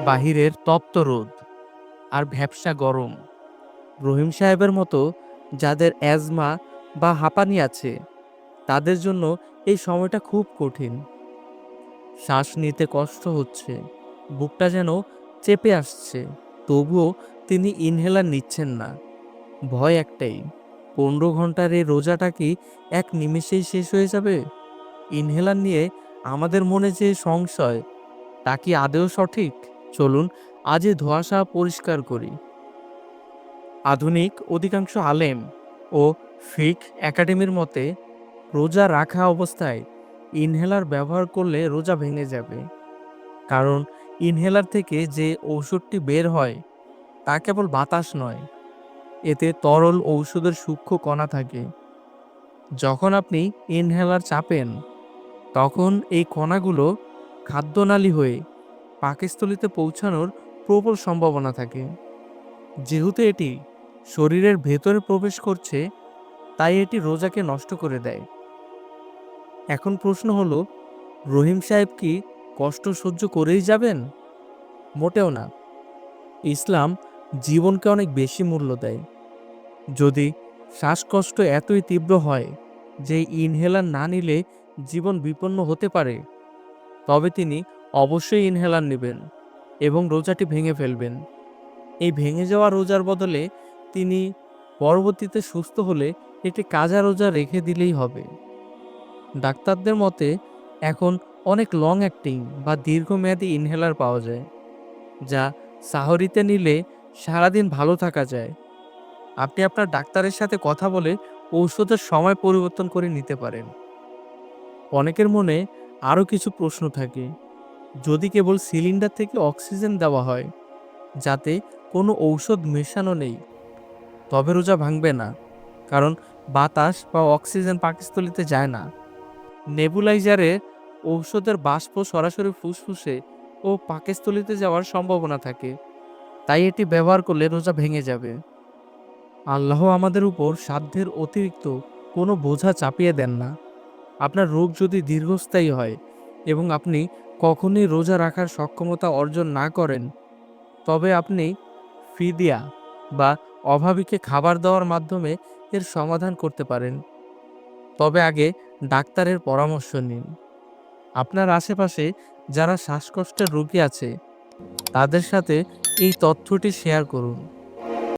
বাহিরের তপ্ত রোদ আর ভ্যাপসা গরম। রহিম সাহেবের মতো যাদের অ্যাজমা বা হাঁপানি আছে তাদের জন্য এই সময়টা খুব কঠিন। শ্বাস নিতে কষ্ট হচ্ছে, বুকটা যেন চেপে আসছে। তবুও তিনি ইনহেলার নিচ্ছেন না। ভয় একটাই, 15 ঘন্টার এই রোজাটা কি এক নিমেষেই শেষ হয়ে যাবে? ইনহেলার নিয়ে আমাদের মনে যে সংশয়, তা কি আদৌ সঠিক? চলুন আজ এই ধোঁয়াশা পরিষ্কার করি। আধুনিক অধিকাংশ আলেম ও ফিক একাডেমির মতে রোজা রাখা অবস্থায় ইনহেলার ব্যবহার করলে রোজা ভেঙে যাবে। কারণ ইনহেলার থেকে যে ঔষধটি বের হয় তা কেবল বাতাস নয়, এতে তরল ঔষধের সূক্ষ্ম কণা থাকে। যখন আপনি ইনহেলার চাপেন তখন এই কণাগুলো খাদ্যনালী হয়ে পাকস্থলীতে পৌঁছানোর প্রবল সম্ভাবনা থাকে। যেহেতু এটি শরীরের ভেতরে প্রবেশ করছে, তাই এটি রোজাকে নষ্ট করে দেয়। এখন প্রশ্ন হলো, রহিম সাহেব কি কষ্ট সহ্য করেই যাবেন? মোটেও না। ইসলাম জীবনকে অনেক বেশি মূল্য দেয়। যদি শ্বাসকষ্ট এতই তীব্র হয় যে ইনহেলার না নিলে জীবন বিপন্ন হতে পারে, তবে তিনি অবশ্যই ইনহেলার নেবেন এবং রোজাটি ভেঙে ফেলবেন। এই ভেঙে যাওয়া রোজার বদলে তিনি পরবর্তীতে সুস্থ হলে একটি কাজা রোজা রেখে দিলেই হবে। ডাক্তারদের মতে এখন অনেক লং অ্যাক্টিং বা দীর্ঘমেয়াদী ইনহেলার পাওয়া যায়, যা সাহরিতে নিলে সারাদিন ভালো থাকা যায়। আপনি আপনার ডাক্তারের সাথে কথা বলে ঔষধের সময় পরিবর্তন করে নিতে পারেন। অনেকের মনে আরও কিছু প্রশ্ন থাকে। যদি কেবল সিলিন্ডার থেকে অক্সিজেন দেওয়া হয়, যাতে কোনো ঔষধ মেশানো নেই, তবে রোজা ভাঙবে না। কারণ বাতাস বা অক্সিজেন পাকস্থলীতে যায় না। নেবুলাইজারে ঔষধের বাষ্প সরাসরি ফুসফুসে ও পাকস্থলীতে যাওয়ার সম্ভাবনা থাকে, তাই এটি ব্যবহার করলে রোজা ভেঙে যাবে। আল্লাহ আমাদের উপর সাধ্যের অতিরিক্ত কোনো বোঝা চাপিয়ে দেন না। আপনার রোগ যদি দীর্ঘস্থায়ী হয় এবং আপনি কখনোই রোজা রাখার সক্ষমতা অর্জন না করেন, তবে আপনি ফিদিয়া বা অভাবীকে খাবার দেওয়ার মাধ্যমে এর সমাধান করতে পারেন। তবে আগে ডাক্তারের পরামর্শ নিন। আপনার আশেপাশে যারা শ্বাসকষ্টের রোগী আছে তাদের সাথে এই তথ্যটি শেয়ার করুন।